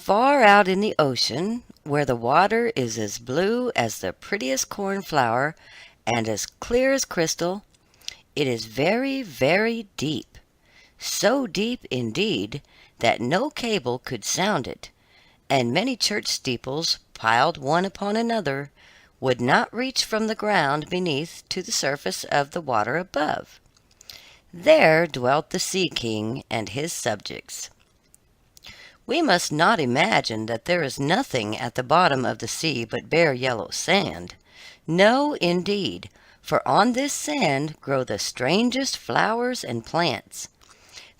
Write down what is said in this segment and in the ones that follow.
Far out in the ocean, where the water is as blue as the prettiest cornflower and as clear as crystal, it is very, very deep. So deep indeed that no cable could sound it, and many church steeples, piled one upon another, would not reach from the ground beneath to the surface of the water above. There dwelt the Sea King and his subjects. We must not imagine that there is nothing at the bottom of the sea but bare yellow sand. No, indeed, for on this sand grow the strangest flowers and plants,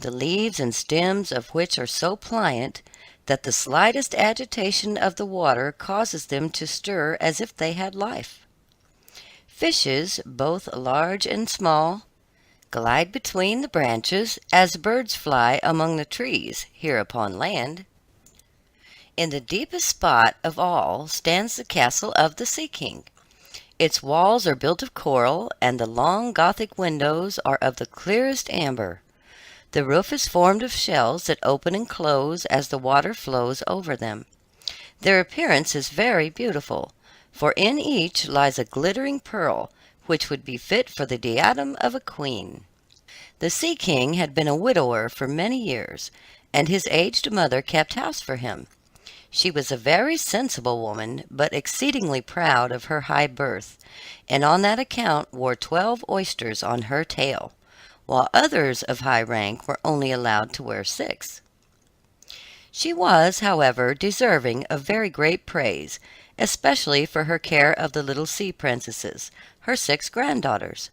the leaves and stems of which are so pliant that the slightest agitation of the water causes them to stir as if they had life. Fishes, both large and small, glide between the branches as birds fly among the trees here upon land. In the deepest spot of all stands the castle of the Sea King. Its walls are built of coral, and the long Gothic windows are of the clearest amber. The roof is formed of shells that open and close as the water flows over them. Their appearance is very beautiful, for in each lies a glittering pearl, which would be fit for the diadem of a queen. The Sea King had been a widower for many years, and his aged mother kept house for him. She was a very sensible woman, but exceedingly proud of her high birth, and on that account wore 12 oysters on her tail, while others of high rank were only allowed to wear 6. She was, however, deserving of very great praise, especially for her care of the little sea princesses, her 6 granddaughters.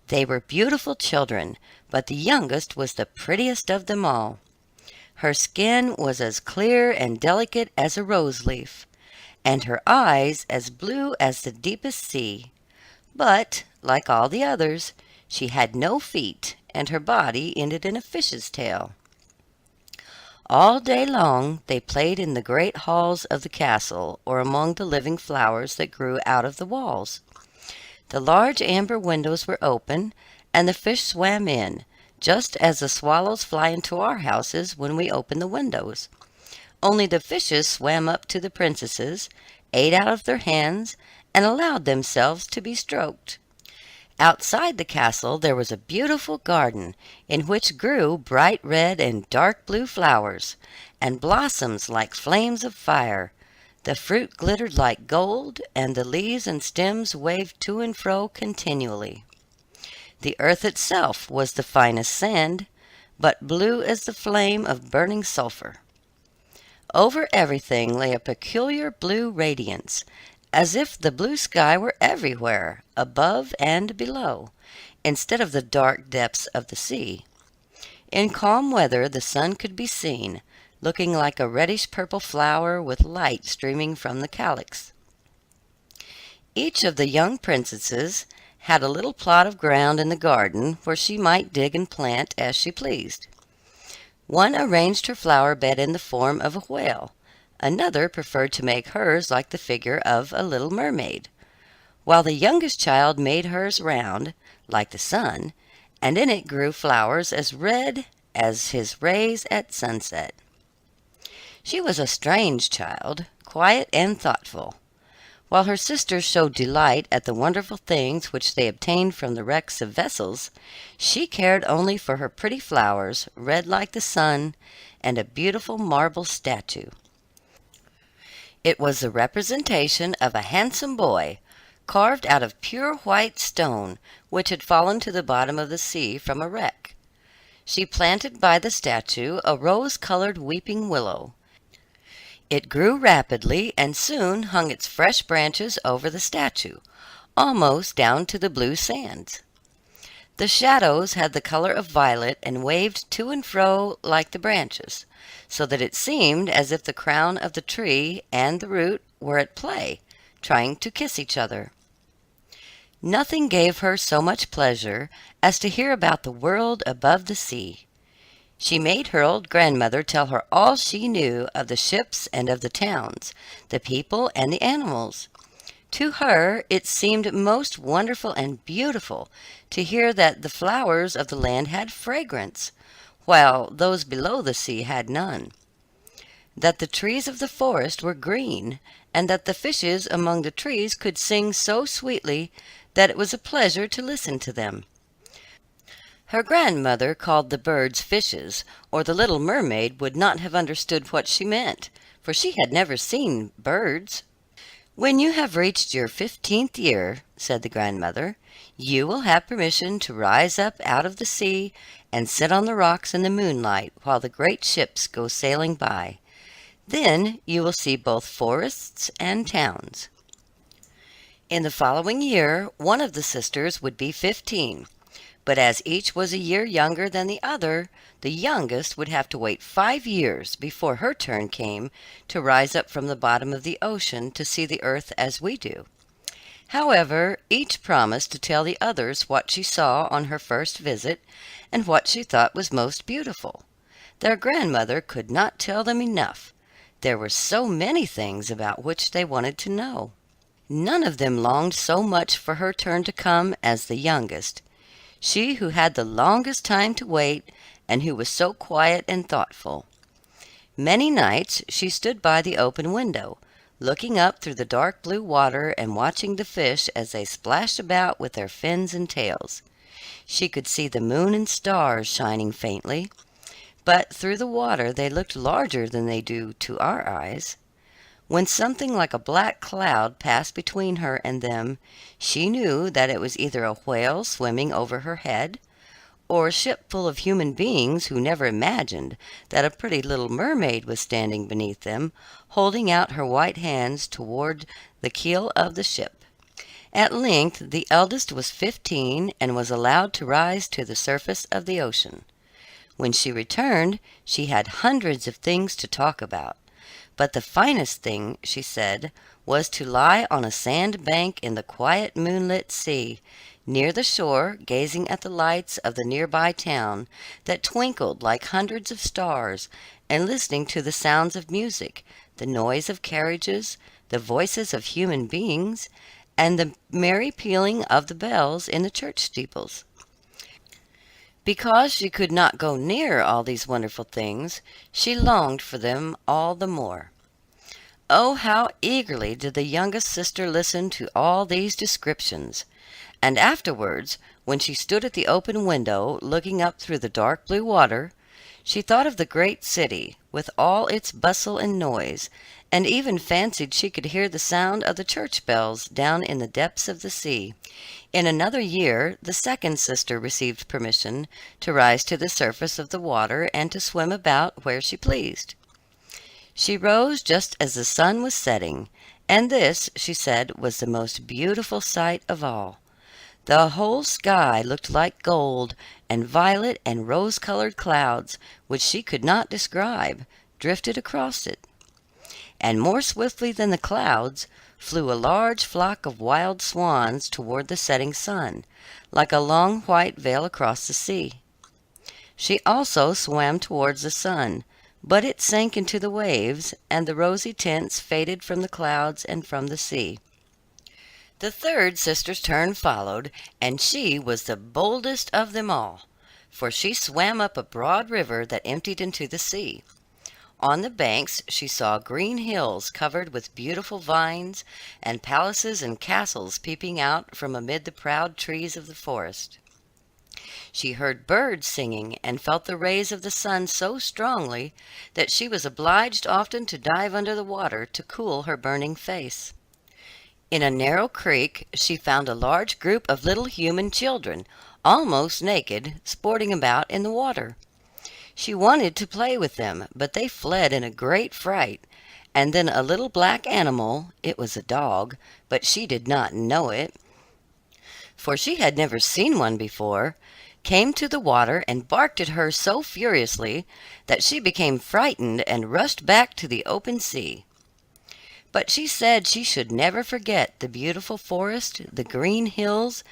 They were beautiful children, but the youngest was the prettiest of them all. Her skin was as clear and delicate as a rose leaf, and her eyes as blue as the deepest sea. But, like all the others, she had no feet, and her body ended in a fish's tail. All day long they played in the great halls of the castle, or among the living flowers that grew out of the walls. The large amber windows were open, and the fish swam in, just as the swallows fly into our houses when we open the windows. Only the fishes swam up to the princesses, ate out of their hands, and allowed themselves to be stroked. Outside the castle there was a beautiful garden, in which grew bright red and dark blue flowers, and blossoms like flames of fire. The fruit glittered like gold, and the leaves and stems waved to and fro continually. The earth itself was the finest sand, but blue as the flame of burning sulphur. Over everything lay a peculiar blue radiance, as if the blue sky were everywhere, above and below, instead of the dark depths of the sea. In calm weather the sun could be seen, looking like a reddish-purple flower with light streaming from the calyx. Each of the young princesses had a little plot of ground in the garden where she might dig and plant as she pleased. One arranged her flower bed in the form of a whale. Another preferred to make hers like the figure of a little mermaid, while the youngest child made hers round, like the sun, and in it grew flowers as red as his rays at sunset. She was a strange child, quiet and thoughtful. While her sisters showed delight at the wonderful things which they obtained from the wrecks of vessels, she cared only for her pretty flowers, red like the sun, and a beautiful marble statue. It was the representation of a handsome boy, carved out of pure white stone, which had fallen to the bottom of the sea from a wreck. She planted by the statue a rose-colored weeping willow. It grew rapidly and soon hung its fresh branches over the statue, almost down to the blue sands. The shadows had the color of violet and waved to and fro like the branches, so that it seemed as if the crown of the tree and the root were at play, trying to kiss each other. Nothing gave her so much pleasure as to hear about the world above the sea. She made her old grandmother tell her all she knew of the ships and of the towns, the people and the animals. To her it seemed most wonderful and beautiful to hear that the flowers of the land had fragrance, while those below the sea had none. that the trees of the forest were green, and that the fishes among the trees could sing so sweetly that it was a pleasure to listen to them. Her grandmother called the birds fishes, or the little mermaid would not have understood what she meant, for she had never seen birds. "When you have reached your 15th year," said the grandmother, "you will have permission to rise up out of the sea and sit on the rocks in the moonlight while the great ships go sailing by. Then you will see both forests and towns." In the following year, one of the sisters would be 15. But as each was a year younger than the other, the youngest would have to wait 5 years before her turn came to rise up from the bottom of the ocean to see the earth as we do. However, each promised to tell the others what she saw on her first visit and what she thought was most beautiful. Their grandmother could not tell them enough. There were so many things about which they wanted to know. None of them longed so much for her turn to come as the youngest. She who had the longest time to wait, and who was so quiet and thoughtful. Many nights she stood by the open window, looking up through the dark blue water and watching the fish as they splashed about with their fins and tails. She could see the moon and stars shining faintly, but through the water they looked larger than they do to our eyes. When something like a black cloud passed between her and them, she knew that it was either a whale swimming over her head, or a ship full of human beings who never imagined that a pretty little mermaid was standing beneath them, holding out her white hands toward the keel of the ship. At length the eldest was 15 and was allowed to rise to the surface of the ocean. When she returned, she had hundreds of things to talk about. But the finest thing, she said, was to lie on a sand bank in the quiet moonlit sea, near the shore, gazing at the lights of the nearby town that twinkled like hundreds of stars, and listening to the sounds of music, the noise of carriages, the voices of human beings, and the merry pealing of the bells in the church steeples. Because she could not go near all these wonderful things, she longed for them all the more. Oh, how eagerly did the youngest sister listen to all these descriptions! And afterwards, when she stood at the open window, looking up through the dark blue water, she thought of the great city, with all its bustle and noise, and even fancied she could hear the sound of the church bells down in the depths of the sea. In another year, the second sister received permission to rise to the surface of the water and to swim about where she pleased. She rose just as the sun was setting, and this, she said, was the most beautiful sight of all. The whole sky looked like gold, and violet and rose-colored clouds, which she could not describe, drifted across it. And more swiftly than the clouds flew a large flock of wild swans toward the setting sun, like a long white veil across the sea. She also swam towards the sun, but it sank into the waves, and the rosy tints faded from the clouds and from the sea. The third sister's turn followed, and she was the boldest of them all, for she swam up a broad river that emptied into the sea. On the banks she saw green hills covered with beautiful vines, and palaces and castles peeping out from amid the proud trees of the forest. She heard birds singing, and felt the rays of the sun so strongly that she was obliged often to dive under the water to cool her burning face. In a narrow creek she found a large group of little human children, almost naked, sporting about in the water. She wanted to play with them, but they fled in a great fright, and then a little black animal, it was a dog, but she did not know it, for she had never seen one before, came to the water and barked at her so furiously that she became frightened and rushed back to the open sea. But she said she should never forget the beautiful forest, the green hills,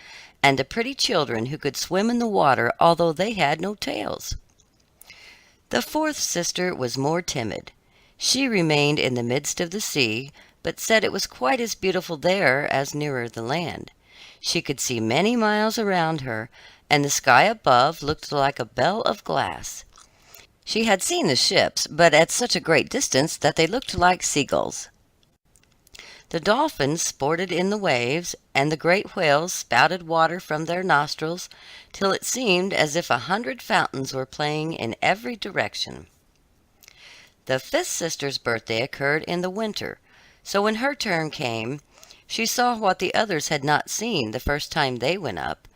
and the pretty children who could swim in the water although they had no tails. The fourth sister was more timid. She remained in the midst of the sea, but said it was quite as beautiful there as nearer the land. She could see many miles around her, and the sky above looked like a bell of glass. She had seen the ships, but at such a great distance that they looked like seagulls. The dolphins sported in the waves, and the great whales spouted water from their nostrils, till it seemed as if 100 fountains were playing in every direction. The fifth sister's birthday occurred in the winter, so when her turn came, she saw what the others had not seen the first time they went up.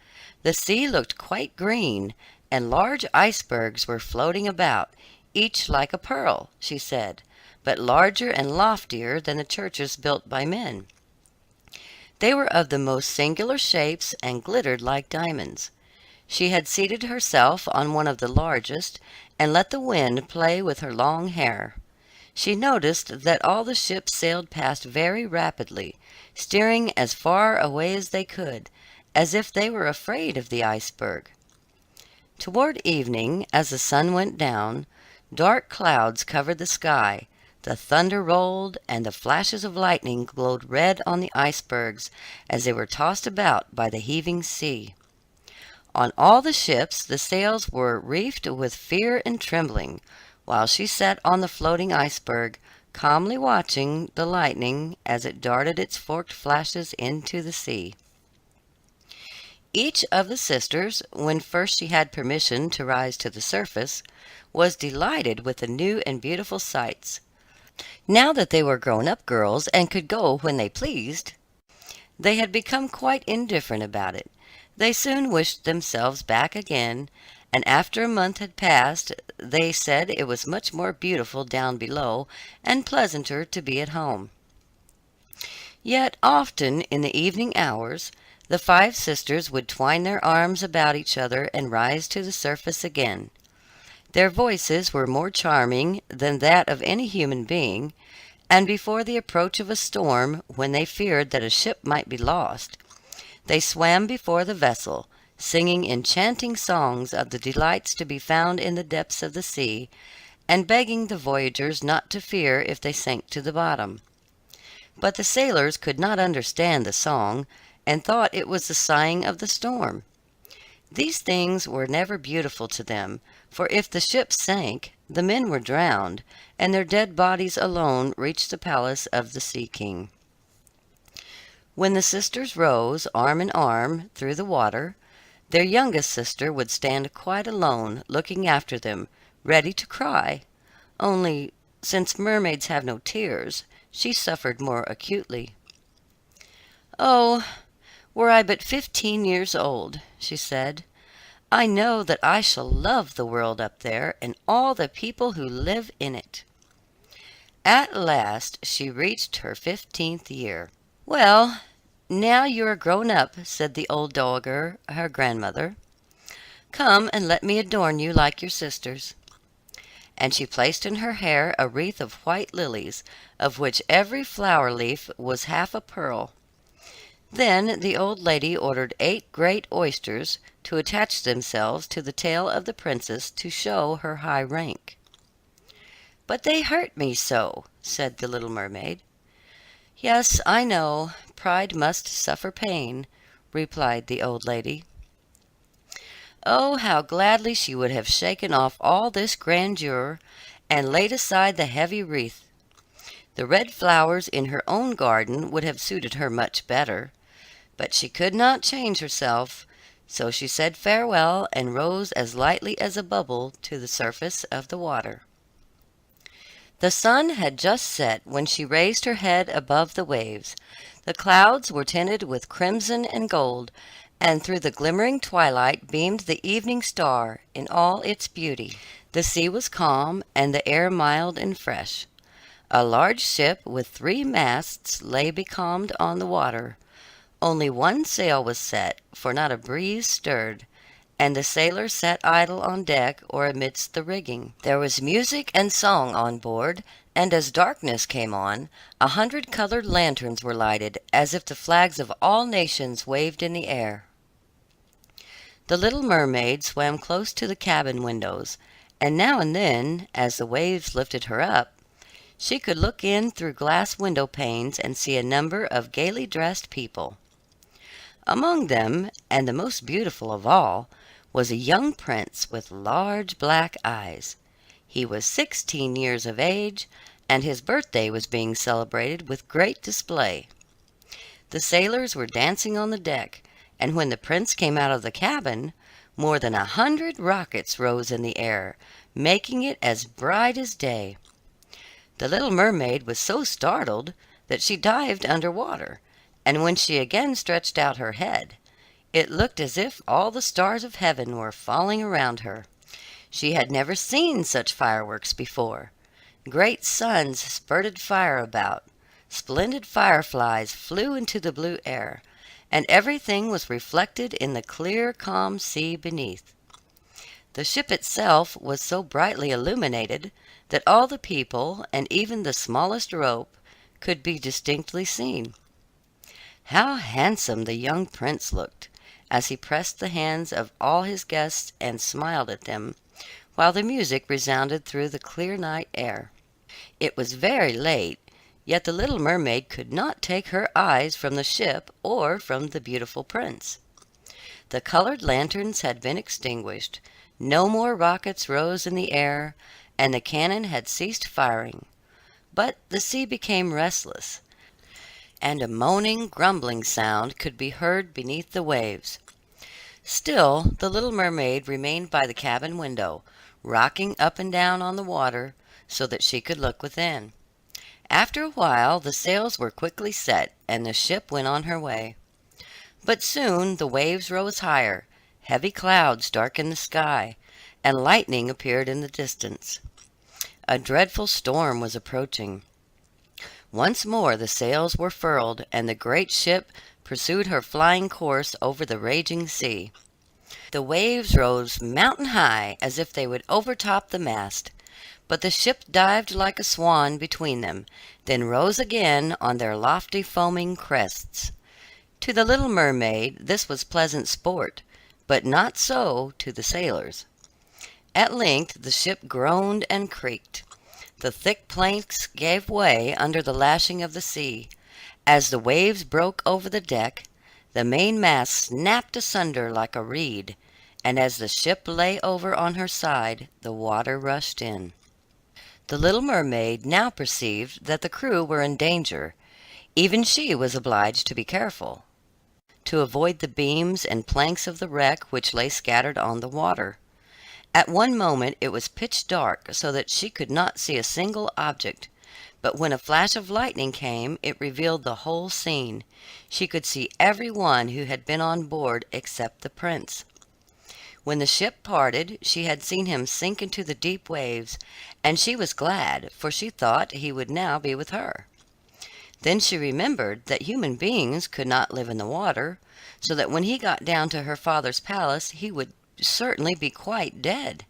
The sea looked quite green, and large icebergs were floating about, each like a pearl, she said, but larger and loftier than the churches built by men. They were of the most singular shapes and glittered like diamonds. She had seated herself on one of the largest, and let the wind play with her long hair. She noticed that all the ships sailed past very rapidly, steering as far away as they could, as if they were afraid of the iceberg. Toward evening, as the sun went down, dark clouds covered the sky, the thunder rolled, and the flashes of lightning glowed red on the icebergs as they were tossed about by the heaving sea. On all the ships the sails were reefed with fear and trembling, while she sat on the floating iceberg, calmly watching the lightning as it darted its forked flashes into the sea. Each of the sisters, when first she had permission to rise to the surface, was delighted with the new and beautiful sights. Now that they were grown-up girls and could go when they pleased, they had become quite indifferent about it. They soon wished themselves back again, and after a month had passed, they said it was much more beautiful down below and pleasanter to be at home. Yet often in the evening hours, the 5 sisters would twine their arms about each other and rise to the surface again. Their voices were more charming than that of any human being, and before the approach of a storm, when they feared that a ship might be lost, they swam before the vessel, singing enchanting songs of the delights to be found in the depths of the sea, and begging the voyagers not to fear if they sank to the bottom. But the sailors could not understand the song, and thought it was the sighing of the storm. These things were never beautiful to them, for if the ship sank, the men were drowned, and their dead bodies alone reached the palace of the Sea King. When the sisters rose, arm in arm, through the water, their youngest sister would stand quite alone, looking after them, ready to cry. Only, since mermaids have no tears, she suffered more acutely. "Oh, were I but 15 years old," she said, "I know that I shall love the world up there and all the people who live in it." At last she reached her 15th year. "Well, now you are grown up," said the old dowager, her grandmother. "Come and let me adorn you like your sisters." And she placed in her hair a wreath of white lilies, of which every flower leaf was half a pearl. Then the old lady ordered 8 great oysters to attach themselves to the tail of the princess to show her high rank. "But they hurt me so," said the little mermaid. "Yes, I know, pride must suffer pain," replied the old lady. Oh, how gladly she would have shaken off all this grandeur, and laid aside the heavy wreath. The red flowers in her own garden would have suited her much better, but she could not change herself, so she said farewell and rose as lightly as a bubble to the surface of the water. The sun had just set when she raised her head above the waves. The clouds were tinted with crimson and gold, and through the glimmering twilight beamed the evening star in all its beauty. The sea was calm, and the air mild and fresh. A large ship with 3 masts lay becalmed on the water. Only one sail was set, for not a breeze stirred, and the sailors sat idle on deck or amidst the rigging. There was music and song on board, and as darkness came on, 100 colored lanterns were lighted, as if the flags of all nations waved in the air. The little mermaid swam close to the cabin windows, and now and then, as the waves lifted her up, she could look in through glass window panes and see a number of gaily dressed people. Among them, and the most beautiful of all, was a young prince with large black eyes. He was 16 years of age, and his birthday was being celebrated with great display. The sailors were dancing on the deck, and when the prince came out of the cabin, more than 100 rockets rose in the air, making it as bright as day. The little mermaid was so startled that she dived under water, and when she again stretched out her head, it looked as if all the stars of heaven were falling around her. She had never seen such fireworks before. Great suns spurted fire about, splendid fireflies flew into the blue air, and everything was reflected in the clear, calm sea beneath. The ship itself was so brightly illuminated that all the people, and even the smallest rope, could be distinctly seen. How handsome the young prince looked, as he pressed the hands of all his guests and smiled at them, while the music resounded through the clear night air. It was very late, yet the little mermaid could not take her eyes from the ship or from the beautiful prince. The colored lanterns had been extinguished, no more rockets rose in the air, and the cannon had ceased firing. But the sea became restless, and a moaning, grumbling sound could be heard beneath the waves. Still, the little mermaid remained by the cabin window, rocking up and down on the water so that she could look within. After a while, the sails were quickly set, and the ship went on her way. But soon the waves rose higher, heavy clouds darkened the sky, and lightning appeared in the distance. A dreadful storm was approaching. Once more the sails were furled, and the great ship pursued her flying course over the raging sea. The waves rose mountain high as if they would overtop the mast, but the ship dived like a swan between them, then rose again on their lofty foaming crests. To the little mermaid this was pleasant sport, but not so to the sailors. At length the ship groaned and creaked. The thick planks gave way under the lashing of the sea. As the waves broke over the deck, the mainmast snapped asunder like a reed, and as the ship lay over on her side, the water rushed in. The little mermaid now perceived that the crew were in danger. Even she was obliged to be careful, to avoid the beams and planks of the wreck which lay scattered on the water. At one moment it was pitch dark, so that she could not see a single object, but when a flash of lightning came, it revealed the whole scene. She could see every one who had been on board except the prince. When the ship parted, she had seen him sink into the deep waves, and she was glad, for she thought he would now be with her. Then she remembered that human beings could not live in the water, so that when he got down to her father's palace he would certainly be quite dead.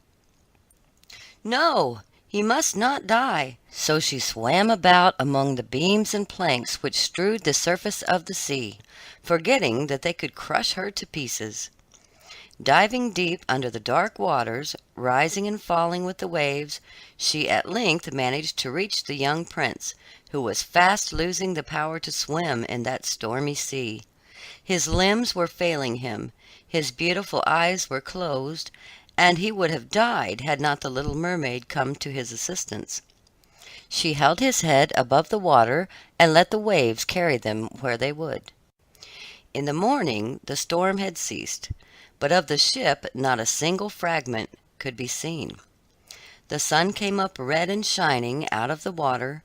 No, he must not die. So she swam about among the beams and planks which strewed the surface of the sea, forgetting that they could crush her to pieces. Diving deep under the dark waters, rising and falling with the waves, she at length managed to reach the young prince, who was fast losing the power to swim in that stormy sea. His limbs were failing him, his beautiful eyes were closed, and he would have died had not the little mermaid come to his assistance. She held his head above the water and let the waves carry them where they would. In the morning the storm had ceased, but of the ship not a single fragment could be seen. The sun came up red and shining out of the water,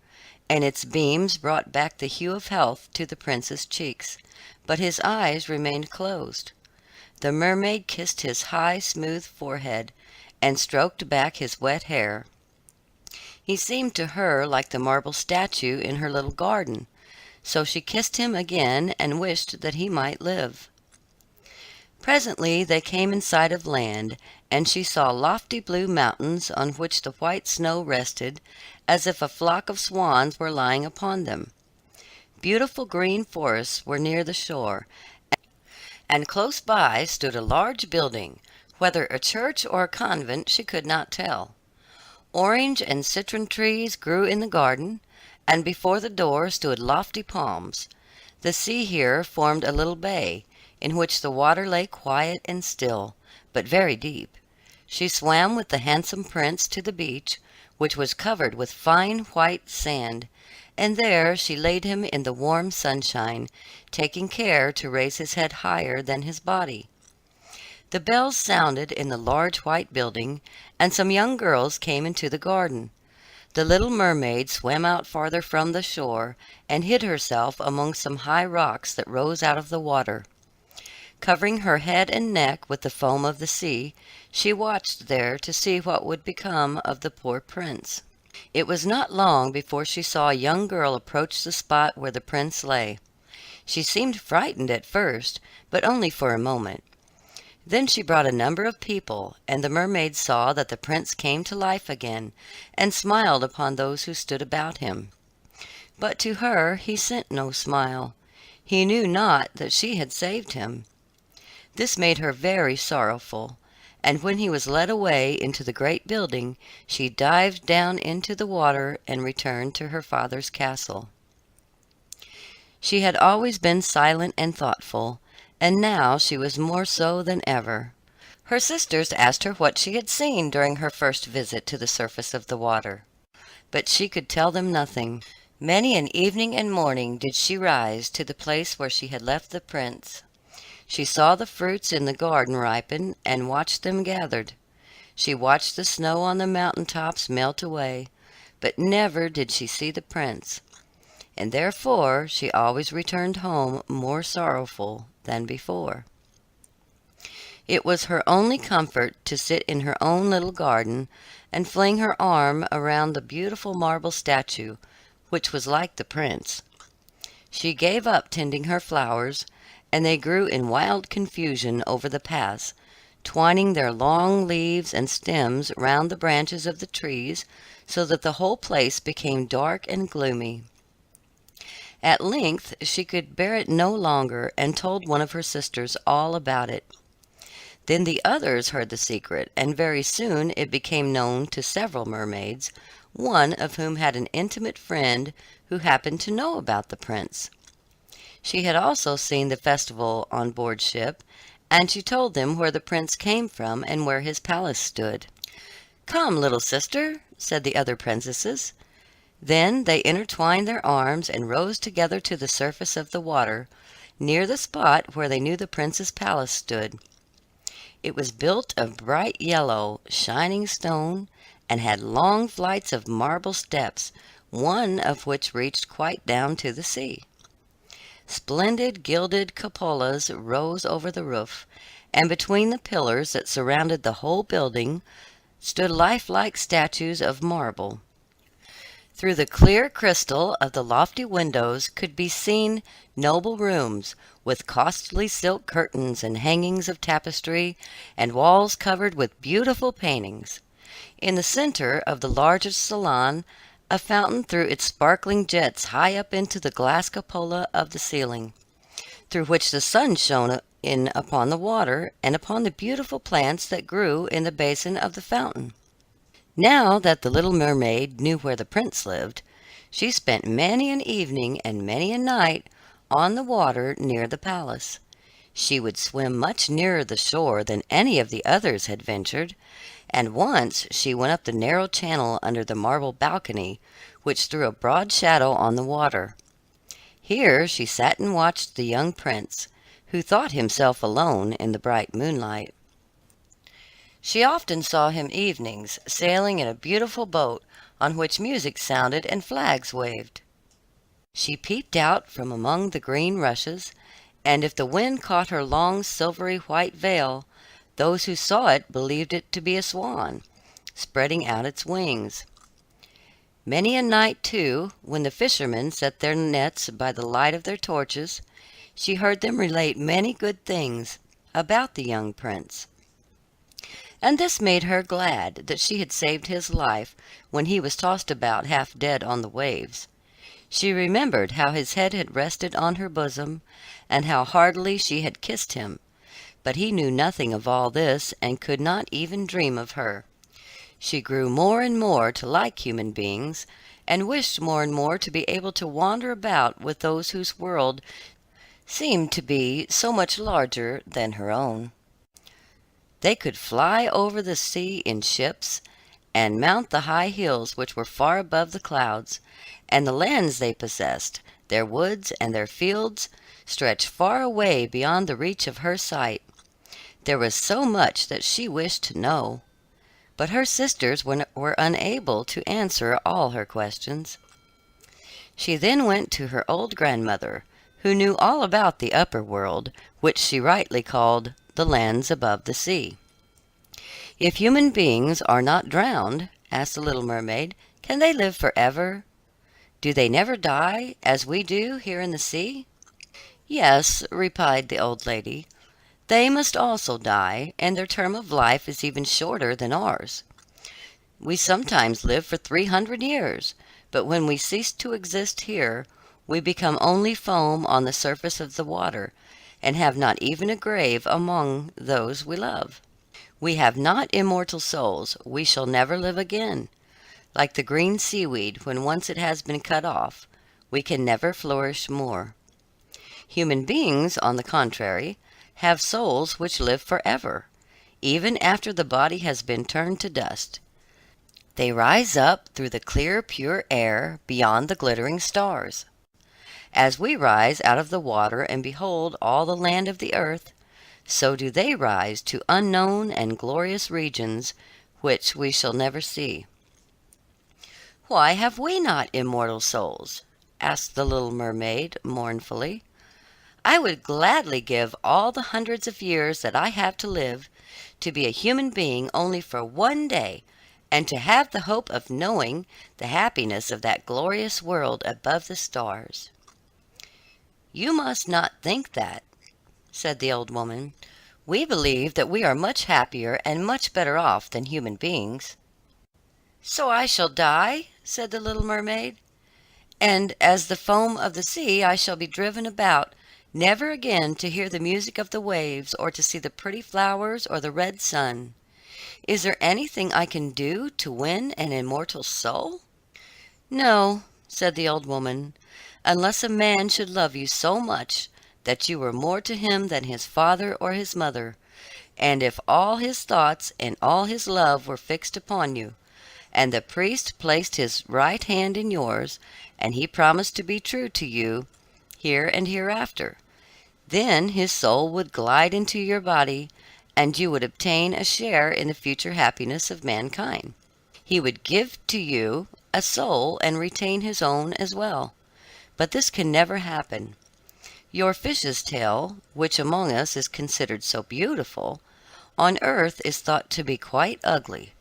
and its beams brought back the hue of health to the prince's cheeks, but his eyes remained closed. The mermaid kissed his high, smooth forehead, and stroked back his wet hair. He seemed to her like the marble statue in her little garden, so she kissed him again and wished that he might live. Presently they came in sight of land, and she saw lofty blue mountains on which the white snow rested, as if a flock of swans were lying upon them. Beautiful green forests were near the shore, and close by stood a large building, whether a church or a convent she could not tell. Orange and citron trees grew in the garden, and before the door stood lofty palms. The sea here formed a little bay, in which the water lay quiet and still, but very deep. She swam with the handsome prince to the beach, which was covered with fine white sand, and there she laid him in the warm sunshine, taking care to raise his head higher than his body. The bells sounded in the large white building, and some young girls came into the garden. The little mermaid swam out farther from the shore, and hid herself among some high rocks that rose out of the water. Covering her head and neck with the foam of the sea, she watched there to see what would become of the poor prince. It was not long before she saw a young girl approach the spot where the prince lay. She seemed frightened at first, but only for a moment. Then she brought a number of people, and the mermaid saw that the prince came to life again, and smiled upon those who stood about him. But to her he sent no smile. He knew not that she had saved him. This made her very sorrowful, and when he was led away into the great building, she dived down into the water and returned to her father's castle. She had always been silent and thoughtful, and now she was more so than ever. Her sisters asked her what she had seen during her first visit to the surface of the water, but she could tell them nothing. Many an evening and morning did she rise to the place where she had left the prince. She saw the fruits in the garden ripen, and watched them gathered. She watched the snow on the mountain tops melt away, but never did she see the prince, and therefore she always returned home more sorrowful than before. It was her only comfort to sit in her own little garden and fling her arm around the beautiful marble statue, which was like the prince. She gave up tending her flowers, and they grew in wild confusion over the paths, twining their long leaves and stems round the branches of the trees, so that the whole place became dark and gloomy. At length she could bear it no longer, and told one of her sisters all about it. Then the others heard the secret, and very soon it became known to several mermaids, one of whom had an intimate friend who happened to know about the prince. She had also seen the festival on board ship, and she told them where the prince came from and where his palace stood. "Come, little sister," said the other princesses. Then they intertwined their arms and rose together to the surface of the water, near the spot where they knew the prince's palace stood. It was built of bright yellow, shining stone, and had long flights of marble steps, one of which reached quite down to the sea. Splendid gilded cupolas rose over the roof, and between the pillars that surrounded the whole building stood lifelike statues of marble. Through the clear crystal of the lofty windows could be seen noble rooms, with costly silk curtains and hangings of tapestry, and walls covered with beautiful paintings. In the center of the largest salon, a fountain threw its sparkling jets high up into the glass cupola of the ceiling, through which the sun shone in upon the water and upon the beautiful plants that grew in the basin of the fountain. Now that the little mermaid knew where the prince lived, she spent many an evening and many a night on the water near the palace. She would swim much nearer the shore than any of the others had ventured, and once she went up the narrow channel under the marble balcony, which threw a broad shadow on the water. Here she sat and watched the young prince, who thought himself alone in the bright moonlight. She often saw him evenings, sailing in a beautiful boat on which music sounded and flags waved. She peeped out from among the green rushes, and if the wind caught her long silvery white veil, those who saw it believed it to be a swan, spreading out its wings. Many a night, too, when the fishermen set their nets by the light of their torches, she heard them relate many good things about the young prince. And this made her glad that she had saved his life when he was tossed about half dead on the waves. She remembered how his head had rested on her bosom, and how heartily she had kissed him, but he knew nothing of all this, and could not even dream of her. She grew more and more to like human beings, and wished more and more to be able to wander about with those whose world seemed to be so much larger than her own. They could fly over the sea in ships, and mount the high hills which were far above the clouds, and the lands they possessed, their woods and their fields, stretched far away beyond the reach of her sight. There was so much that she wished to know, but her sisters were unable to answer all her questions. She then went to her old grandmother, who knew all about the upper world, which she rightly called the lands above the sea. "If human beings are not drowned," asked the little mermaid, "can they live forever? Do they never die, as we do here in the sea?" "Yes," replied the old lady, "they must also die, and their term of life is even shorter than ours. We sometimes live for 300 years, but when we cease to exist here, we become only foam on the surface of the water, and have not even a grave among those we love. We have not immortal souls, we shall never live again. Like the green seaweed, when once it has been cut off, we can never flourish more. Human beings, on the contrary, have souls which live forever, even after the body has been turned to dust. They rise up through the clear, pure air beyond the glittering stars. As we rise out of the water and behold all the land of the earth, so do they rise to unknown and glorious regions which we shall never see." "Why have we not immortal souls?" asked the little mermaid mournfully. "I would gladly give all the hundreds of years that I have to live to be a human being only for one day, and to have the hope of knowing the happiness of that glorious world above the stars." "You must not think that," said the old woman. "We believe that we are much happier and much better off than human beings." "So I shall die," said the little mermaid, "and as the foam of the sea I shall be driven about, never again to hear the music of the waves, or to see the pretty flowers or the red sun. Is there anything I can do to win an immortal soul?" "No," said the old woman, "unless a man should love you so much that you were more to him than his father or his mother, and if all his thoughts and all his love were fixed upon you, and the priest placed his right hand in yours, and he promised to be true to you here and hereafter, then his soul would glide into your body, and you would obtain a share in the future happiness of mankind. He would give to you a soul and retain his own as well. But this can never happen. Your fish's tail, which among us is considered so beautiful, on earth is thought to be quite ugly.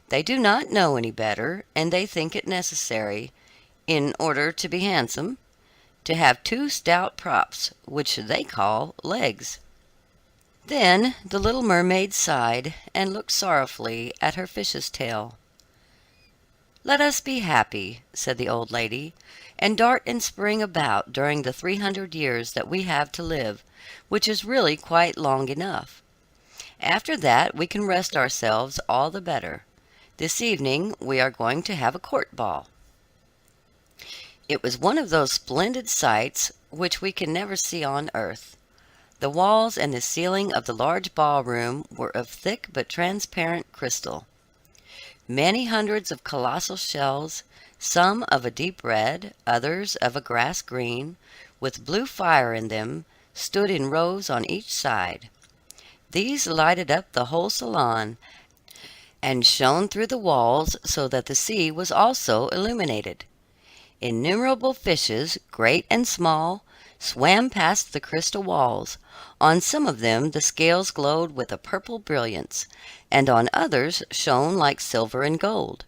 They do not know any better, and they think it necessary, in order to be handsome, to have two stout props, which they call legs." Then the little mermaid sighed and looked sorrowfully at her fish's tail. "Let us be happy," said the old lady, "and dart and spring about during the 300 years that we have to live, which is really quite long enough. After that we can rest ourselves all the better. This evening we are going to have a court ball." It was one of those splendid sights which we can never see on earth. The walls and the ceiling of the large ballroom were of thick but transparent crystal. Many hundreds of colossal shells, some of a deep red, others of a grass green, with blue fire in them, stood in rows on each side. These lighted up the whole salon, and shone through the walls so that the sea was also illuminated. Innumerable fishes, great and small, swam past the crystal walls. On some of them the scales glowed with a purple brilliance, and on others shone like silver and gold.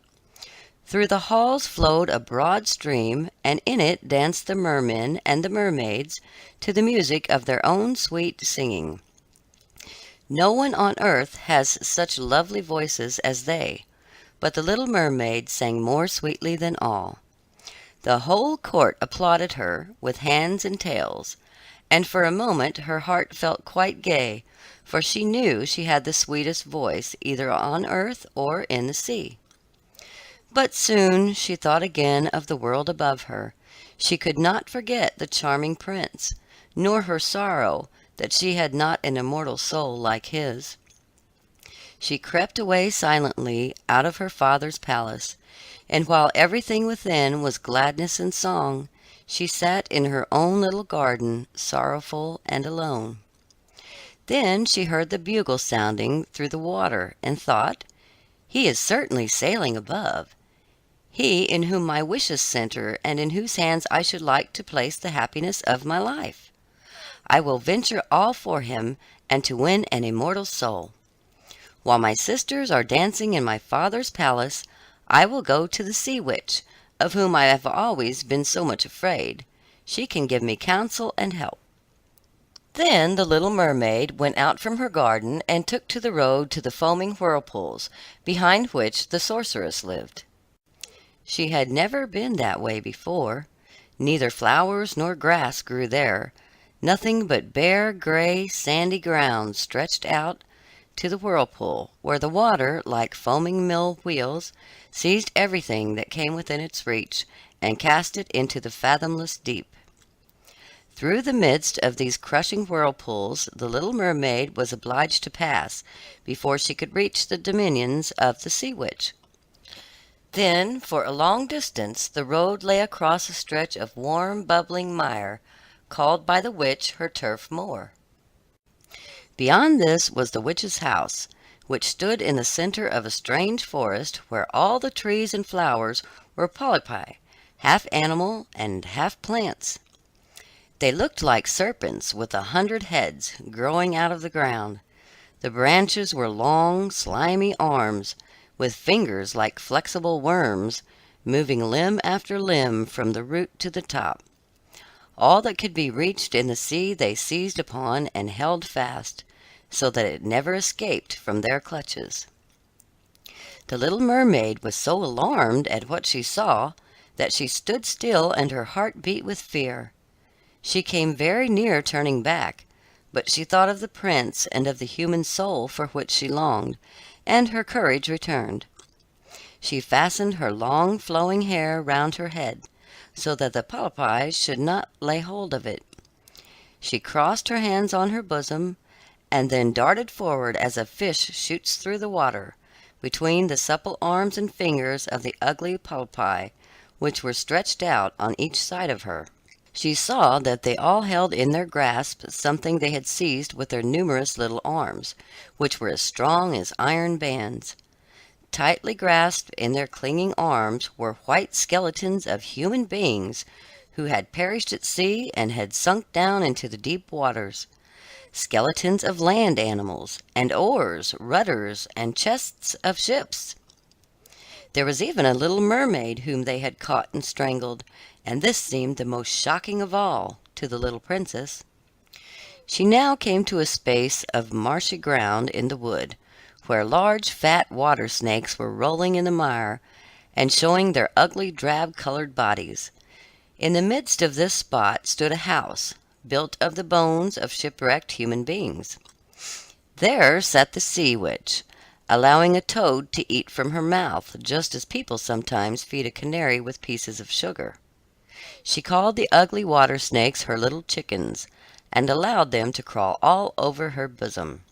Through the halls flowed a broad stream, and in it danced the mermen and the mermaids to the music of their own sweet singing. No one on earth has such lovely voices as they, but the little mermaid sang more sweetly than all. The whole court applauded her with hands and tails, and for a moment her heart felt quite gay, for she knew she had the sweetest voice either on earth or in the sea. But soon she thought again of the world above her. She could not forget the charming prince, nor her sorrow that she had not an immortal soul like his. She crept away silently out of her father's palace, and while everything within was gladness and song, she sat in her own little garden, sorrowful and alone. Then she heard the bugle sounding through the water, and thought, "He is certainly sailing above, he in whom my wishes center, and in whose hands I should like to place the happiness of my life. I will venture all for him, and to win an immortal soul. While my sisters are dancing in my father's palace, I will go to the sea witch, of whom I have always been so much afraid. She can give me counsel and help." Then the little mermaid went out from her garden and took to the road to the foaming whirlpools, behind which the sorceress lived. She had never been that way before. Neither flowers nor grass grew there. Nothing but bare, gray, sandy ground stretched out to the whirlpool, where the water, like foaming mill wheels, seized everything that came within its reach, and cast it into the fathomless deep. Through the midst of these crushing whirlpools the little mermaid was obliged to pass before she could reach the dominions of the sea witch. Then, for a long distance, the road lay across a stretch of warm, bubbling mire, called by the witch her turf moor. Beyond this was the witch's house, which stood in the center of a strange forest where all the trees and flowers were polypi, half animal and half plants. They looked like serpents with 100 heads growing out of the ground. The branches were long, slimy arms, with fingers like flexible worms, moving limb after limb from the root to the top. All that could be reached in the sea they seized upon and held fast, so that it never escaped from their clutches. The little mermaid was so alarmed at what she saw that she stood still and her heart beat with fear. She came very near turning back, but she thought of the prince and of the human soul for which she longed, and her courage returned. She fastened her long flowing hair round her head, so that the polypi should not lay hold of it. She crossed her hands on her bosom, and then darted forward as a fish shoots through the water, between the supple arms and fingers of the ugly polypi, which were stretched out on each side of her. She saw that they all held in their grasp something they had seized with their numerous little arms, which were as strong as iron bands. Tightly grasped in their clinging arms were white skeletons of human beings who had perished at sea and had sunk down into the deep waters, skeletons of land animals, and oars, rudders, and chests of ships. There was even a little mermaid whom they had caught and strangled, and this seemed the most shocking of all to the little princess. She now came to a space of marshy ground in the wood, where large fat water snakes were rolling in the mire, and showing their ugly drab-colored bodies. In the midst of this spot stood a house, built of the bones of shipwrecked human beings. There sat the sea witch, allowing a toad to eat from her mouth, just as people sometimes feed a canary with pieces of sugar. She called the ugly water snakes her little chickens, and allowed them to crawl all over her bosom.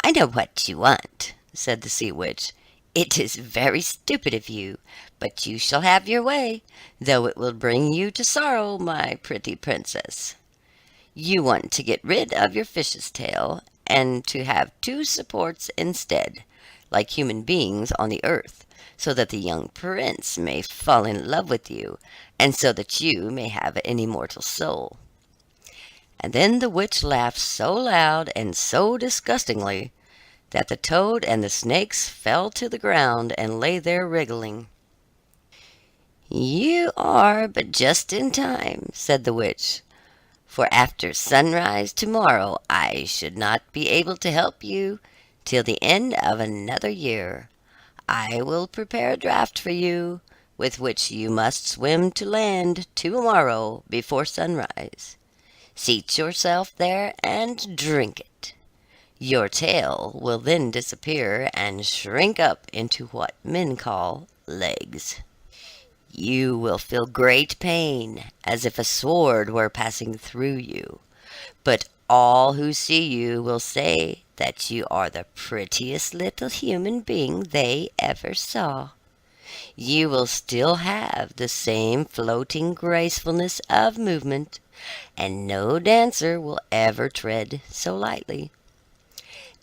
"I know what you want," said the sea witch. "It is very stupid of you, but you shall have your way, though it will bring you to sorrow, my pretty princess. You want to get rid of your fish's tail, and to have two supports instead, like human beings on the earth, so that the young prince may fall in love with you, and so that you may have an immortal soul." And then the witch laughed so loud and so disgustingly that the toad and the snakes fell to the ground and lay there wriggling. "You are but just in time," said the witch, "for after sunrise tomorrow I should not be able to help you till the end of another year. I will prepare a draught for you, with which you must swim to land tomorrow before sunrise. Seat yourself there and drink it. Your tail will then disappear and shrink up into what men call legs. You will feel great pain, as if a sword were passing through you, but all who see you will say that you are the prettiest little human being they ever saw. You will still have the same floating gracefulness of movement, and no dancer will ever tread so lightly.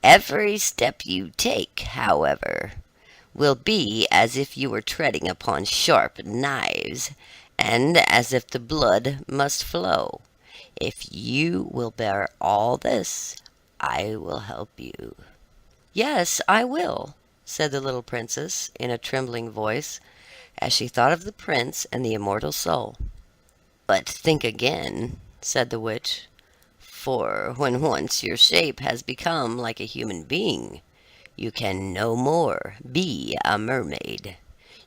Every step you take, however, will be as if you were treading upon sharp knives, and as if the blood must flow. If you will bear all this, I will help you." "Yes, I will," said the little princess in a trembling voice, as she thought of the prince and the immortal soul. "But think again," said the witch, "for when once your shape has become like a human being, you can no more be a mermaid.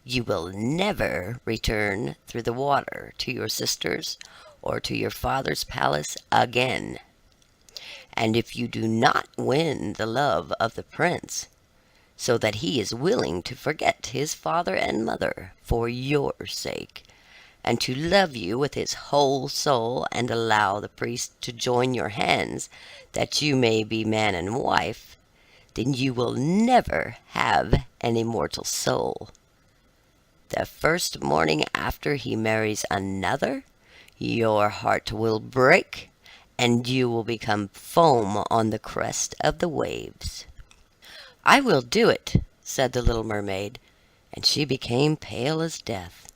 You will never return through the water to your sisters or to your father's palace again. And if you do not win the love of the prince, so that he is willing to forget his father and mother for your sake, and to love you with his whole soul, and allow the priest to join your hands that you may be man and wife, then you will never have an immortal soul. The first morning after he marries another, your heart will break, and you will become foam on the crest of the waves." "I will do it," said the little mermaid, and she became pale as death.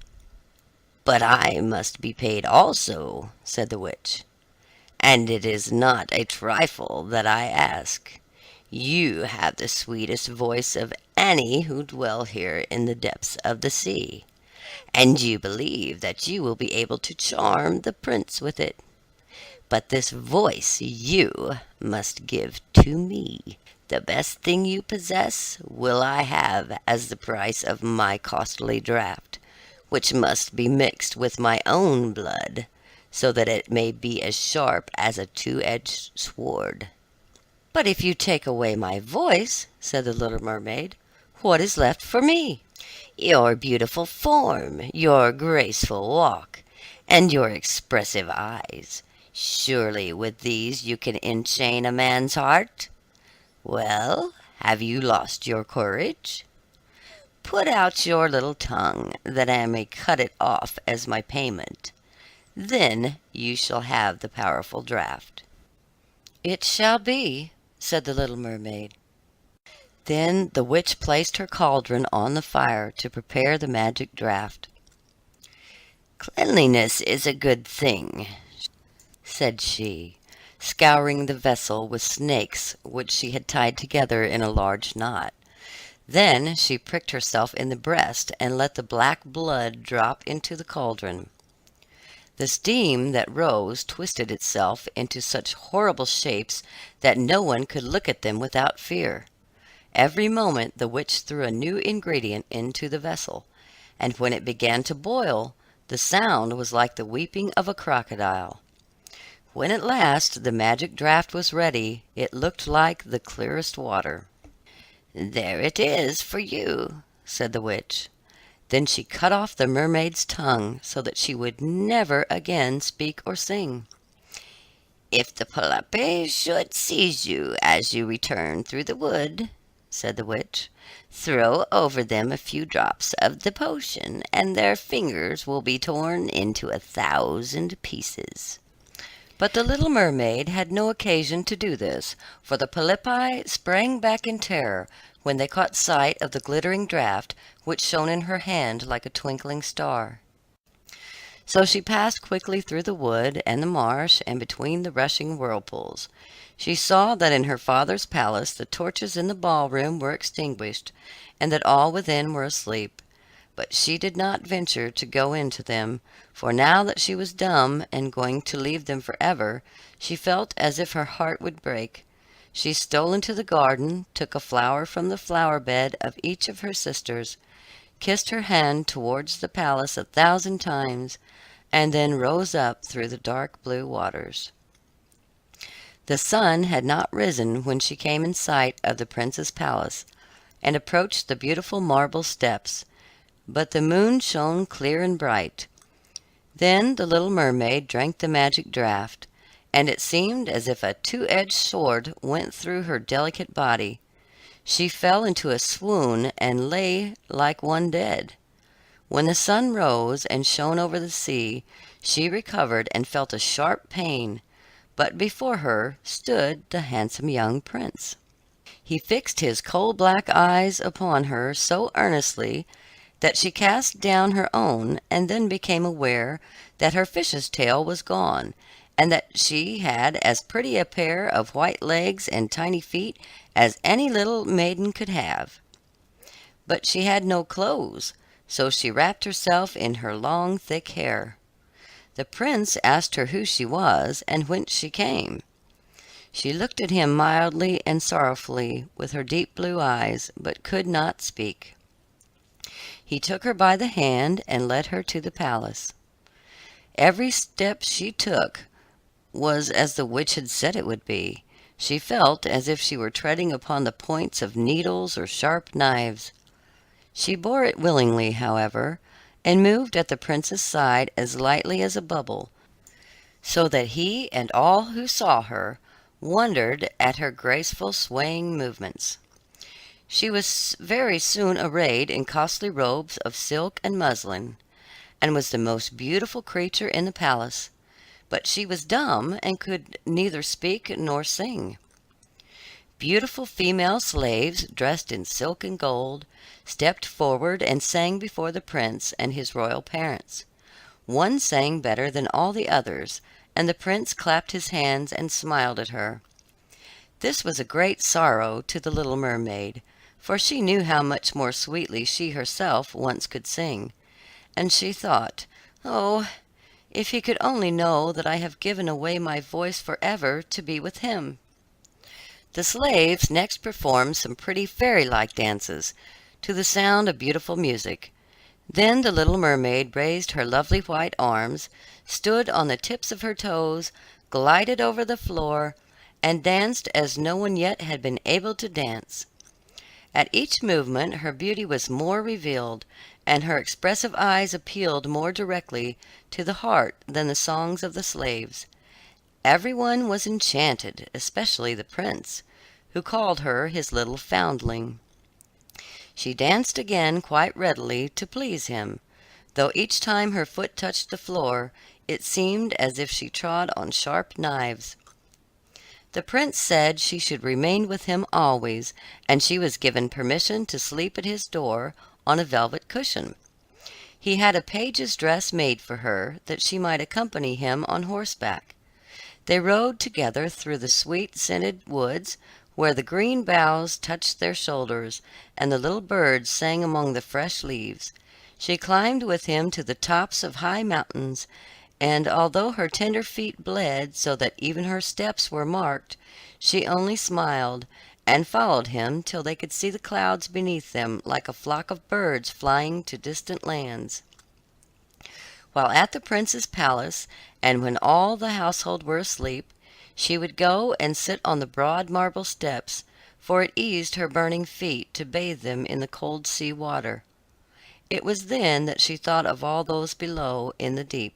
"But I must be paid also," said the witch, "and it is not a trifle that I ask. You have the sweetest voice of any who dwell here in the depths of the sea, and you believe that you will be able to charm the prince with it. But this voice you must give to me. The best thing you possess will I have as the price of my costly draught, which must be mixed with my own blood, so that it may be as sharp as a two-edged sword." "But if you take away my voice," said the little mermaid, "what is left for me?" "Your beautiful form, your graceful walk, and your expressive eyes. Surely with these you can enchain a man's heart. Well, have you lost your courage? Put out your little tongue, that I may cut it off as my payment. Then you shall have the powerful draught." "It shall be," said the little mermaid. Then the witch placed her cauldron on the fire to prepare the magic draught. "Cleanliness is a good thing," said she, scouring the vessel with snakes which she had tied together in a large knot. Then she pricked herself in the breast and let the black blood drop into the cauldron. The steam that rose twisted itself into such horrible shapes that no one could look at them without fear. Every moment the witch threw a new ingredient into the vessel, and when it began to boil, the sound was like the weeping of a crocodile. When at last the magic draught was ready, it looked like the clearest water. "There it is for you," said the witch. Then she cut off the mermaid's tongue so that she would never again speak or sing. "If the polypi should seize you as you return through the wood," said the witch, "throw over them a few drops of the potion, and their fingers will be torn into 1,000 pieces." But the little mermaid had no occasion to do this, for the polypi sprang back in terror when they caught sight of the glittering draught which shone in her hand like a twinkling star. So she passed quickly through the wood and the marsh and between the rushing whirlpools. She saw that in her father's palace the torches in the ballroom were extinguished, and that all within were asleep. But she did not venture to go into them, for now that she was dumb and going to leave them forever, she felt as if her heart would break. She stole into the garden, took a flower from the flower bed of each of her sisters, kissed her hand towards the palace 1,000 times, and then rose up through the dark blue waters. The sun had not risen when she came in sight of the prince's palace, and approached the beautiful marble steps, but the moon shone clear and bright. Then the little mermaid drank the magic draught, and it seemed as if a two-edged sword went through her delicate body. She fell into a swoon and lay like one dead. When the sun rose and shone over the sea, she recovered and felt a sharp pain, but before her stood the handsome young prince. He fixed his coal-black eyes upon her so earnestly that she cast down her own, and then became aware that her fish's tail was gone, and that she had as pretty a pair of white legs and tiny feet as any little maiden could have. But she had no clothes, so she wrapped herself in her long, thick hair. The prince asked her who she was, and whence she came. She looked at him mildly and sorrowfully with her deep blue eyes, but could not speak. He took her by the hand and led her to the palace. Every step she took was as the witch had said it would be. She felt as if she were treading upon the points of needles or sharp knives. She bore it willingly, however, and moved at the prince's side as lightly as a bubble, so that he and all who saw her wondered at her graceful swaying movements. She was very soon arrayed in costly robes of silk and muslin, and was the most beautiful creature in the palace, but she was dumb and could neither speak nor sing. Beautiful female slaves, dressed in silk and gold, stepped forward and sang before the prince and his royal parents. One sang better than all the others, and the prince clapped his hands and smiled at her. This was a great sorrow to the little mermaid, for she knew how much more sweetly she herself once could sing, and she thought, "Oh, if he could only know that I have given away my voice forever to be with him." The slaves next performed some pretty fairy-like dances, to the sound of beautiful music. Then the little mermaid raised her lovely white arms, stood on the tips of her toes, glided over the floor, and danced as no one yet had been able to dance. At each movement her beauty was more revealed, and her expressive eyes appealed more directly to the heart than the songs of the slaves. Everyone was enchanted, especially the prince, who called her his little foundling. She danced again quite readily to please him, though each time her foot touched the floor it seemed as if she trod on sharp knives. The prince said she should remain with him always, and she was given permission to sleep at his door on a velvet cushion. He had a page's dress made for her, that she might accompany him on horseback. They rode together through the sweet scented woods, where the green boughs touched their shoulders, and the little birds sang among the fresh leaves. She climbed with him to the tops of high mountains, and although her tender feet bled so that even her steps were marked, she only smiled, and followed him till they could see the clouds beneath them like a flock of birds flying to distant lands. While at the prince's palace, and when all the household were asleep, she would go and sit on the broad marble steps, for it eased her burning feet to bathe them in the cold sea water. It was then that she thought of all those below in the deep.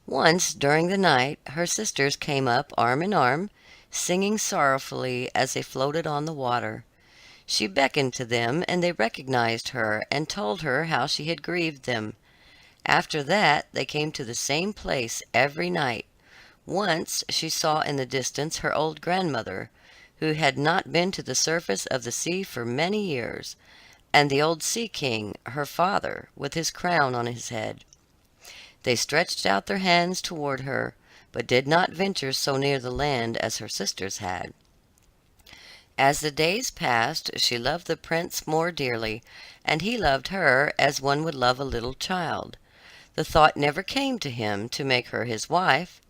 Once during the night her sisters came up arm in arm, singing sorrowfully as they floated on the water. She beckoned to them, and they recognized her and told her how she had grieved them. After that they came to the same place every night. Once she saw in the distance her old grandmother, who had not been to the surface of the sea for many years, and the old sea king, her father, with his crown on his head. They stretched out their hands toward her, but did not venture so near the land as her sisters had. As the days passed, she loved the prince more dearly, and he loved her as one would love a little child. The thought never came to him to make her his wife.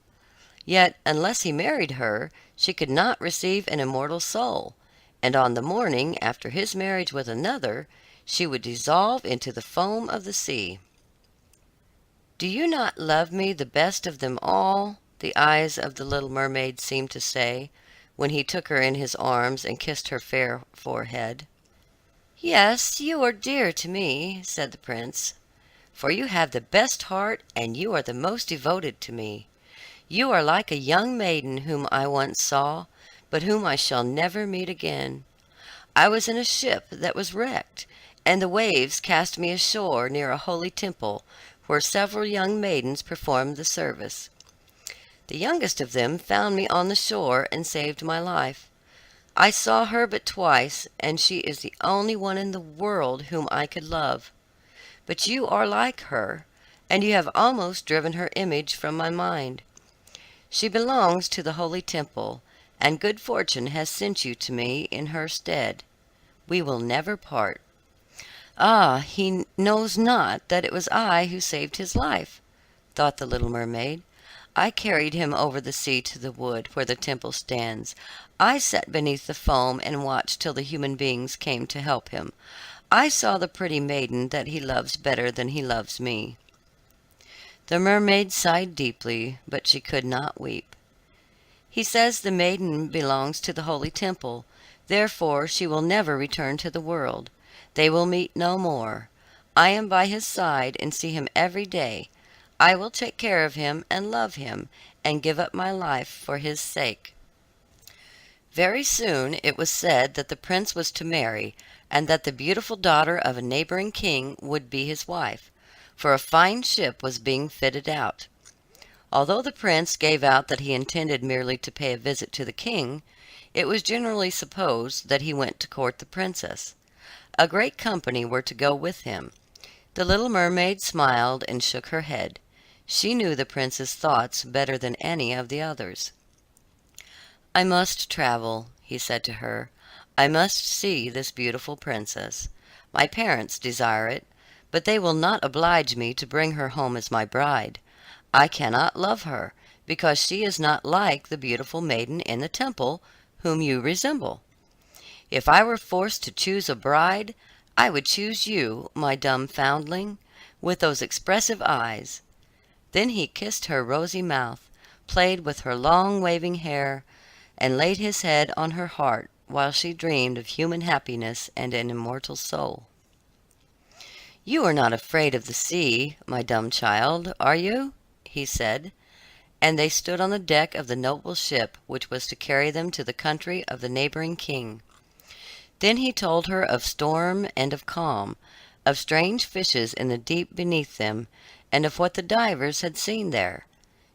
Yet, unless he married her, she could not receive an immortal soul, and on the morning after his marriage with another, she would dissolve into the foam of the sea. "Do you not love me the best of them all?" the eyes of the little mermaid seemed to say, when he took her in his arms and kissed her fair forehead. "Yes, you are dear to me," said the prince, "for you have the best heart, and you are the most devoted to me. You are like a young maiden whom I once saw, but whom I shall never meet again. I was in a ship that was wrecked, and the waves cast me ashore near a holy temple, where several young maidens performed the service. The youngest of them found me on the shore and saved my life. I saw her but twice, and she is the only one in the world whom I could love. But you are like her, and you have almost driven her image from my mind. She belongs to the holy temple, and good fortune has sent you to me in her stead. We will never part." "Ah, he knows not that it was I who saved his life," thought the little mermaid. "I carried him over the sea to the wood where the temple stands. I sat beneath the foam and watched till the human beings came to help him. I saw the pretty maiden that he loves better than he loves me." The mermaid sighed deeply, but she could not weep. "He says the maiden belongs to the holy temple, therefore she will never return to the world. They will meet no more. I am by his side and see him every day. I will take care of him and love him, and give up my life for his sake." Very soon it was said that the prince was to marry, and that the beautiful daughter of a neighboring king would be his wife, for a fine ship was being fitted out. Although the prince gave out that he intended merely to pay a visit to the king, it was generally supposed that he went to court the princess. A great company were to go with him. The little mermaid smiled and shook her head. She knew the prince's thoughts better than any of the others. "I must travel," he said to her. "I must see this beautiful princess. My parents desire it, but they will not oblige me to bring her home as my bride. I cannot love her, because she is not like the beautiful maiden in the temple, whom you resemble. If I were forced to choose a bride, I would choose you, my dumb foundling, with those expressive eyes." Then he kissed her rosy mouth, played with her long waving hair, and laid his head on her heart while she dreamed of human happiness and an immortal soul. "You are not afraid of the sea, my dumb child, are you?" he said, and they stood on the deck of the noble ship which was to carry them to the country of the neighboring king. Then he told her of storm and of calm, of strange fishes in the deep beneath them, and of what the divers had seen there.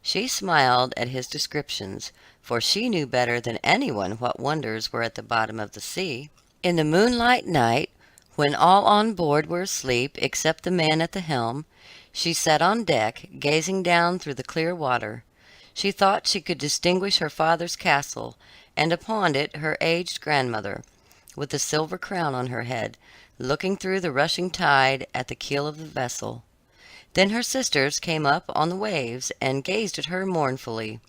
She smiled at his descriptions, for she knew better than anyone what wonders were at the bottom of the sea. In the moonlight night, when all on board were asleep except the man at the helm, she sat on deck, gazing down through the clear water. She thought she could distinguish her father's castle, and upon it her aged grandmother, with a silver crown on her head, looking through the rushing tide at the keel of the vessel. Then her sisters came up on the waves and gazed at her mournfully,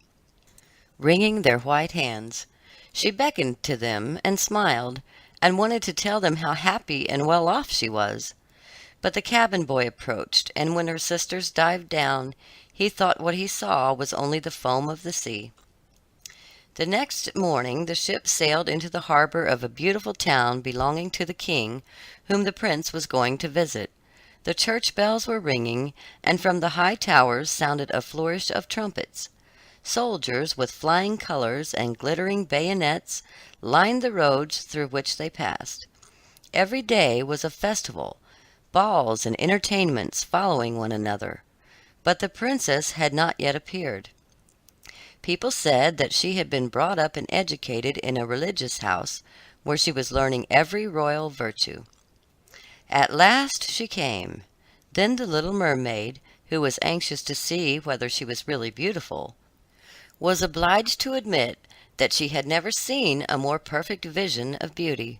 wringing their white hands. She beckoned to them and smiled, and wanted to tell them how happy and well off she was. But the cabin boy approached, and when her sisters dived down, he thought what he saw was only the foam of the sea. The next morning the ship sailed into the harbor of a beautiful town belonging to the king, whom the prince was going to visit. The church bells were ringing, and from the high towers sounded a flourish of trumpets. Soldiers with flying colors and glittering bayonets lined the roads through which they passed. Every day was a festival, balls and entertainments following one another. But the princess had not yet appeared. People said that she had been brought up and educated in a religious house, where she was learning every royal virtue. At last she came. Then the little mermaid, who was anxious to see whether she was really beautiful, was obliged to admit that she had never seen a more perfect vision of beauty.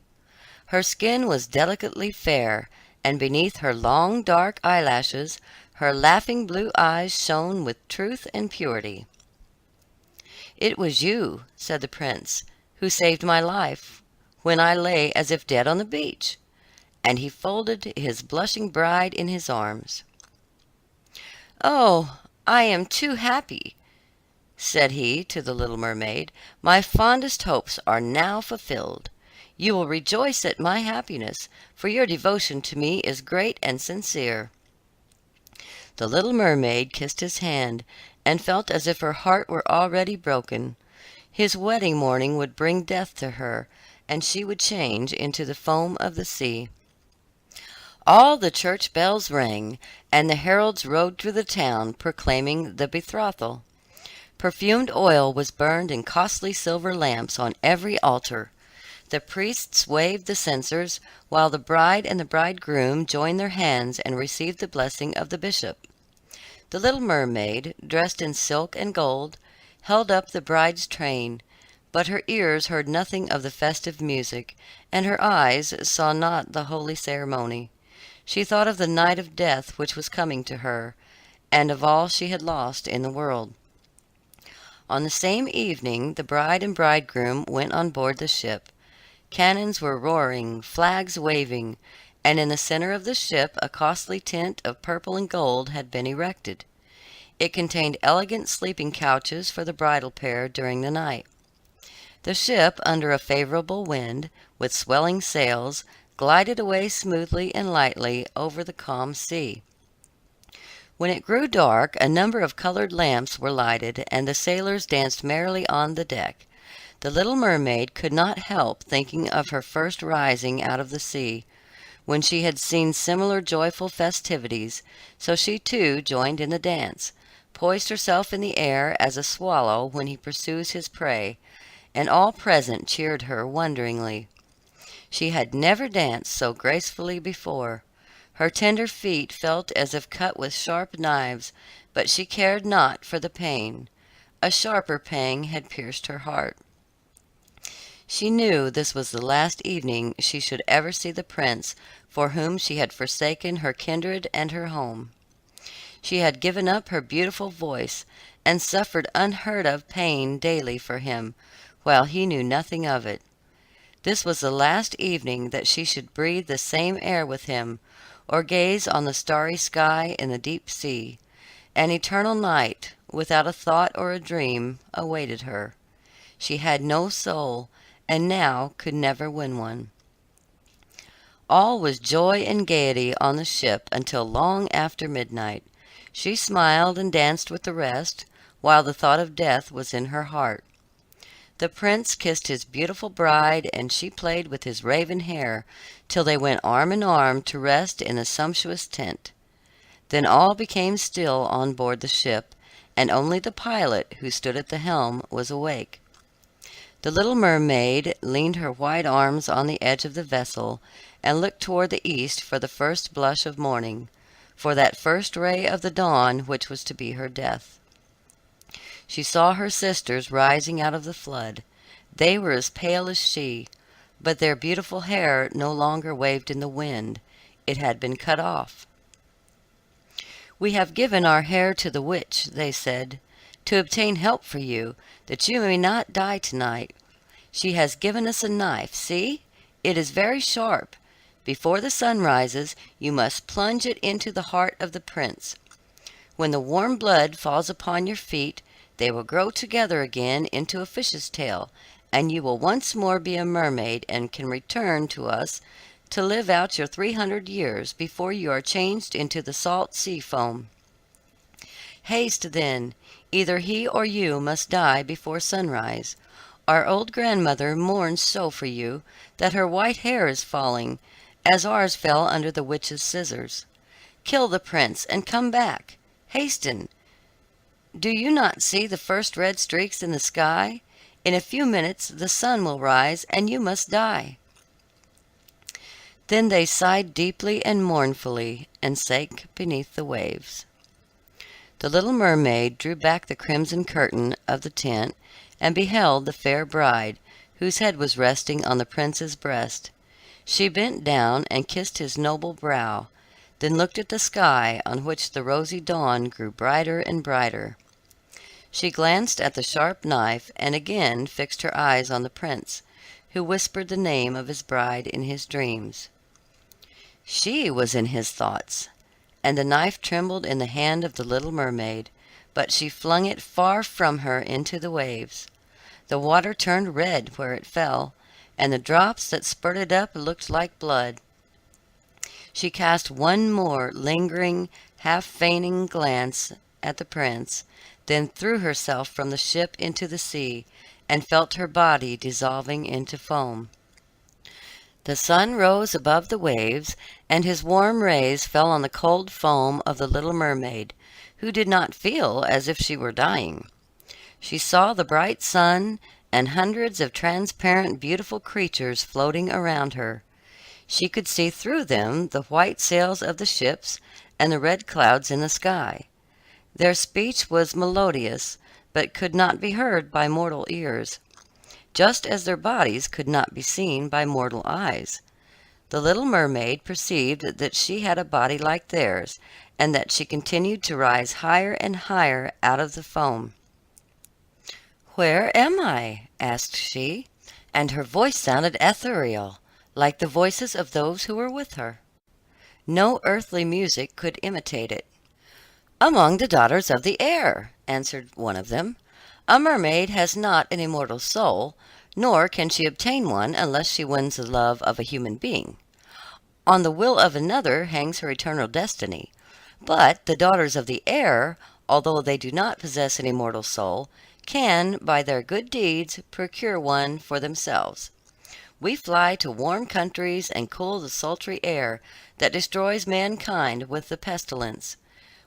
Her skin was delicately fair, and beneath her long dark eyelashes her laughing blue eyes shone with truth and purity. "It was you," said the prince, "who saved my life when I lay as if dead on the beach," and he folded his blushing bride in his arms. "Oh, I am too happy," said he to the little mermaid. "My fondest hopes are now fulfilled. You will rejoice at my happiness, for your devotion to me is great and sincere." The little mermaid kissed his hand, and felt as if her heart were already broken. His wedding morning would bring death to her, and she would change into the foam of the sea. All the church bells rang, and the heralds rode through the town proclaiming the betrothal. Perfumed oil was burned in costly silver lamps on every altar. The priests waved the censers, while the bride and the bridegroom joined their hands and received the blessing of the bishop. The little mermaid, dressed in silk and gold, held up the bride's train, but her ears heard nothing of the festive music, and her eyes saw not the holy ceremony. She thought of the night of death which was coming to her, and of all she had lost in the world. On the same evening the bride and bridegroom went on board the ship. Cannons were roaring, flags waving, and in the center of the ship a costly tent of purple and gold had been erected. It contained elegant sleeping couches for the bridal pair during the night. The ship, under a favorable wind, with swelling sails, glided away smoothly and lightly over the calm sea. When it grew dark, a number of colored lamps were lighted, and the sailors danced merrily on the deck. The little mermaid could not help thinking of her first rising out of the sea, when she had seen similar joyful festivities, so she too joined in the dance, poised herself in the air as a swallow when he pursues his prey, and all present cheered her wonderingly. She had never danced so gracefully before. Her tender feet felt as if cut with sharp knives, but she cared not for the pain. A sharper pang had pierced her heart. She knew this was the last evening she should ever see the prince for whom she had forsaken her kindred and her home. She had given up her beautiful voice, and suffered unheard-of pain daily for him, while he knew nothing of it. This was the last evening that she should breathe the same air with him, or gaze on the starry sky in the deep sea. An eternal night, without a thought or a dream, awaited her. She had no soul, and now could never win one. All was joy and gaiety on the ship until long after midnight. She smiled and danced with the rest, while the thought of death was in her heart. The prince kissed his beautiful bride, and she played with his raven hair, till they went arm in arm to rest in the sumptuous tent. Then all became still on board the ship, and only the pilot, who stood at the helm, was awake. The little mermaid leaned her white arms on the edge of the vessel, and looked toward the east for the first blush of morning, for that first ray of the dawn which was to be her death. She saw her sisters rising out of the flood. They were as pale as she, but their beautiful hair no longer waved in the wind. It had been cut off. "We have given our hair to the witch," they said, "to obtain help for you, that you may not die tonight. She has given us a knife. See, it is very sharp. Before the sun rises, you must plunge it into the heart of the prince. When the warm blood falls upon your feet, they will grow together again into a fish's tail, and you will once more be a mermaid and can return to us to live out your 300 years before you are changed into the salt sea foam. Haste, then. Either he or you must die before sunrise. Our old grandmother mourns so for you that her white hair is falling, as ours fell under the witch's scissors. Kill the prince and come back. Hasten. Do you not see the first red streaks in the sky? In a few minutes the sun will rise, and you must die." Then they sighed deeply and mournfully, and sank beneath the waves. The little mermaid drew back the crimson curtain of the tent, and beheld the fair bride, whose head was resting on the prince's breast. She bent down and kissed his noble brow, then looked at the sky, on which the rosy dawn grew brighter and brighter. She glanced at the sharp knife, and again fixed her eyes on the prince, who whispered the name of his bride in his dreams. She was in his thoughts, and the knife trembled in the hand of the little mermaid, but she flung it far from her into the waves. The water turned red where it fell, and the drops that spurted up looked like blood. She cast one more lingering, half-feigning glance at the prince, then threw herself from the ship into the sea, and felt her body dissolving into foam. The sun rose above the waves, and his warm rays fell on the cold foam of the little mermaid, who did not feel as if she were dying. She saw the bright sun and hundreds of transparent, beautiful creatures floating around her. She could see through them the white sails of the ships and the red clouds in the sky. Their speech was melodious, but could not be heard by mortal ears, just as their bodies could not be seen by mortal eyes. The little mermaid perceived that she had a body like theirs, and that she continued to rise higher and higher out of the foam. "Where am I?" asked she, and her voice sounded ethereal, like the voices of those who were with her. No earthly music could imitate it. "Among the daughters of the air," answered one of them. "A mermaid has not an immortal soul, nor can she obtain one unless she wins the love of a human being. On the will of another hangs her eternal destiny. But the daughters of the air, although they do not possess an immortal soul, can, by their good deeds, procure one for themselves. We fly to warm countries and cool the sultry air that destroys mankind with the pestilence.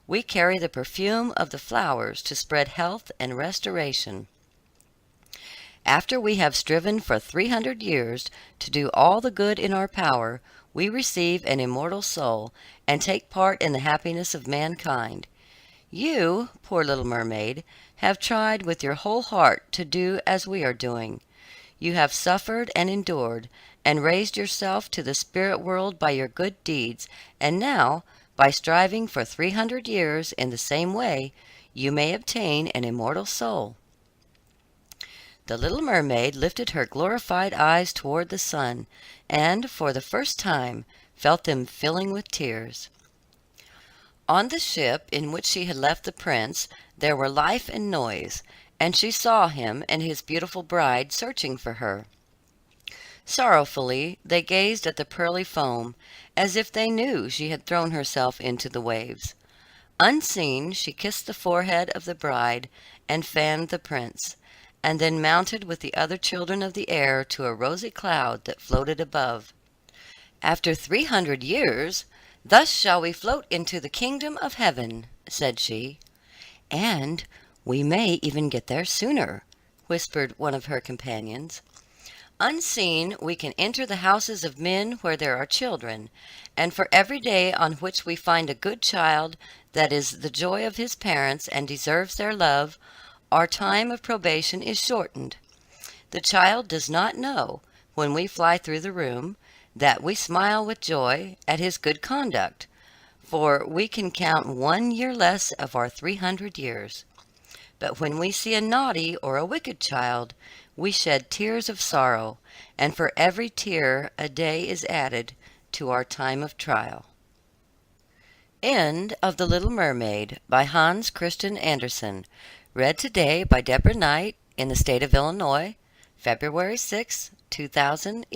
We carry the perfume of the flowers to spread health and restoration. After we have striven for 300 years to do all the good in our power, we receive an immortal soul and take part in the happiness of mankind. You, poor little mermaid, have tried with your whole heart to do as we are doing. You have suffered and endured, and raised yourself to the spirit world by your good deeds, and now, by striving for 300 years in the same way, you may obtain an immortal soul." The little mermaid lifted her glorified eyes toward the sun, and, for the first time, felt them filling with tears. On the ship in which she had left the prince there were life and noise, and she saw him and his beautiful bride searching for her. Sorrowfully they gazed at the pearly foam, as if they knew she had thrown herself into the waves. Unseen, she kissed the forehead of the bride and fanned the prince, and then mounted with the other children of the air to a rosy cloud that floated above. "After 300 years, thus shall we float into the kingdom of heaven," said she. "And we may even get there sooner," whispered one of her companions. "Unseen, we can enter the houses of men where there are children, and for every day on which we find a good child that is the joy of his parents and deserves their love, our time of probation is shortened. The child does not know, when we fly through the room, that we smile with joy at his good conduct, for we can count 1 year less of our 300 years. But when we see a naughty or a wicked child, we shed tears of sorrow, and for every tear a day is added to our time of trial." End of The Little Mermaid by Hans Christian Andersen. Read today by Deborah Knight in the state of Illinois, February 6, 2011.